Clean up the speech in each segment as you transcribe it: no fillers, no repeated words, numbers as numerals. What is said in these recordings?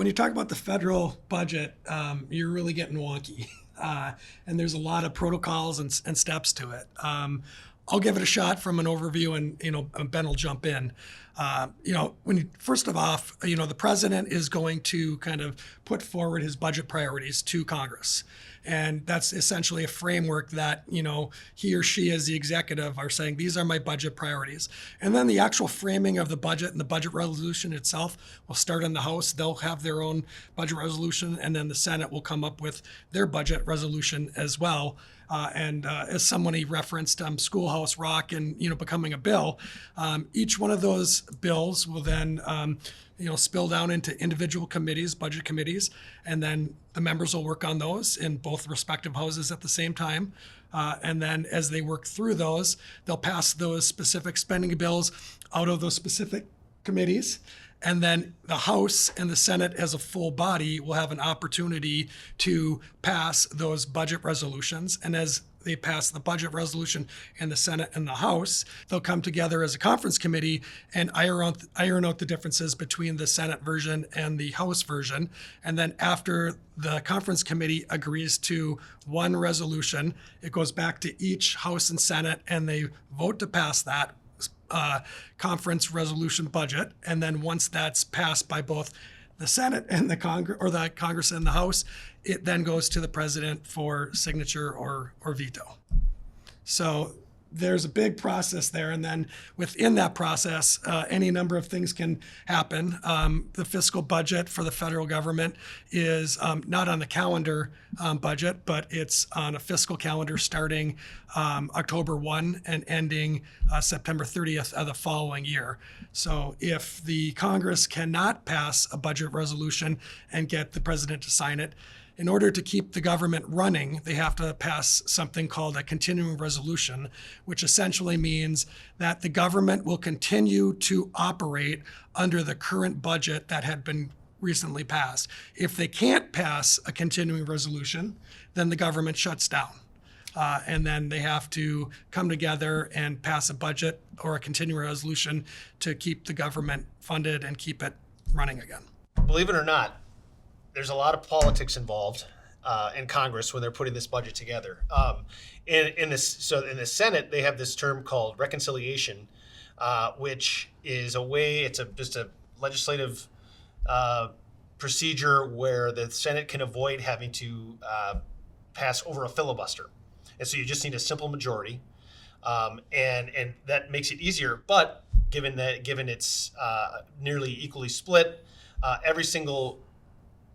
when you talk about the federal budget, you're really getting wonky. And there's a lot of protocols and steps to it. I'll give it a shot from an overview, and Ben will jump in. First of all, the president is going to kind of put forward his budget priorities to Congress. And that's essentially a framework that, he or she as the executive are saying, these are my budget priorities. And then the actual framing of the budget and the budget resolution itself will start in the House. They'll have their own budget resolution, and then the Senate will come up with their budget resolution as well. As somebody referenced, Schoolhouse Rock and becoming a bill, each one of those bills will then spill down into individual committees, budget committees, and then the members will work on those in both respective houses at the same time. And then as they work through those, they'll pass those specific spending bills out of those specific committees. And then the House and the Senate as a full body will have an opportunity to pass those budget resolutions. And as they pass the budget resolution in the Senate and the House, they'll come together as a conference committee and iron out the differences between the Senate version and the House version. And then after the conference committee agrees to one resolution, it goes back to each House and Senate, and they vote to pass that conference resolution budget. And then once that's passed by both the Senate and the Congress and the House, it then goes to the president for signature or veto. So there's a big process there. And then within that process, any number of things can happen. The fiscal budget for the federal government is not on the calendar budget, but it's on a fiscal calendar starting October 1 and ending September 30th of the following year. So if the Congress cannot pass a budget resolution and get the president to sign it, in order to keep the government running, they have to pass something called a continuing resolution, which essentially means that the government will continue to operate under the current budget that had been recently passed. If they can't pass a continuing resolution, then the government shuts down. And then they have to come together and pass a budget or a continuing resolution to keep the government funded and keep it running again. Believe it or not, there's a lot of politics involved in Congress when they're putting this budget together. In the Senate, they have this term called reconciliation, which is just a legislative procedure where the Senate can avoid having to pass over a filibuster. And so you just need a simple majority, and that makes it easier. But given it's nearly equally split, every single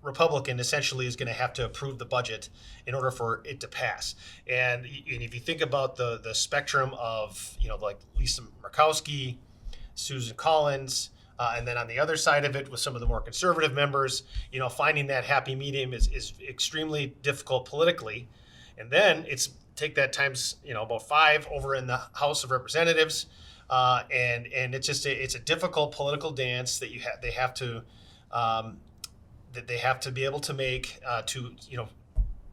Republican essentially is going to have to approve the budget in order for it to pass. And if you think about the spectrum of, like Lisa Murkowski, Susan Collins, and then on the other side of it with some of the more conservative members, finding that happy medium is extremely difficult politically. And then take that times, about 5 over in the House of Representatives. And it's a difficult political dance that they have to be able to make to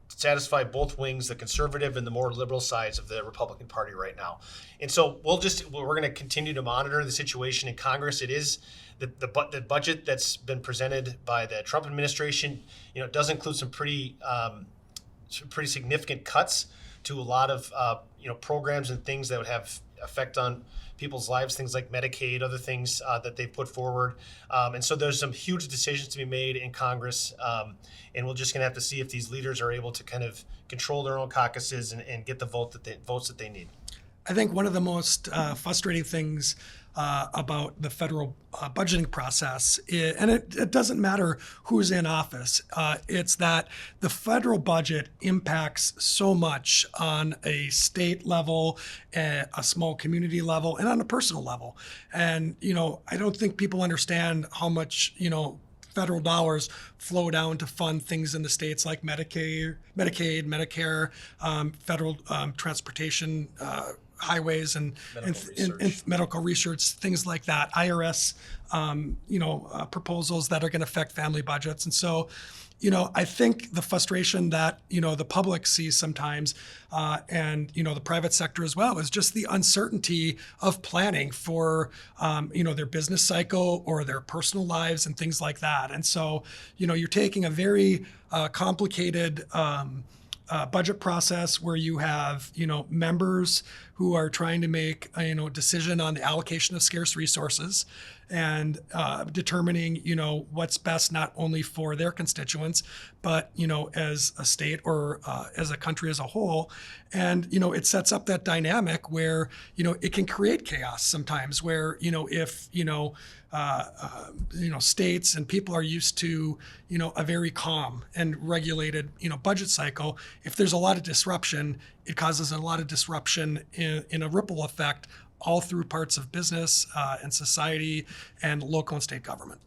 satisfy both wings, the conservative and the more liberal sides of the Republican Party right now. And so we're going to continue to monitor the situation in Congress. It is the budget that's been presented by the Trump administration. Does include some pretty significant cuts to a lot of programs and things that would have effect on people's lives, things like Medicaid, other things that they've put forward. And so there's some huge decisions to be made in Congress. And we're just going to have to see if these leaders are able to kind of control their own caucuses and get the votes that they need. I think one of the most frustrating things about the federal budgeting process, and it doesn't matter who's in office, it's that the federal budget impacts so much on a state level, a small community level, and on a personal level. And, I don't think people understand how much, federal dollars flow down to fund things in the states like Medicaid, Medicare, federal transportation highways and medical research, things like that, IRS, proposals that are going to affect family budgets. And so, I think the frustration that, the public sees sometimes, and, the private sector as well, is just the uncertainty of planning for, their business cycle or their personal lives and things like that. And so, you're taking a very complicated budget process where you have, members who are trying to make a, decision on the allocation of scarce resources and determining, what's best not only for their constituents, but, as a state or as a country as a whole. And, it sets up that dynamic where, it can create chaos sometimes where, if, states and people are used to, a very calm and regulated, budget cycle. If there's a lot of disruption, it causes a lot of disruption in a ripple effect all through parts of business and society and local and state government.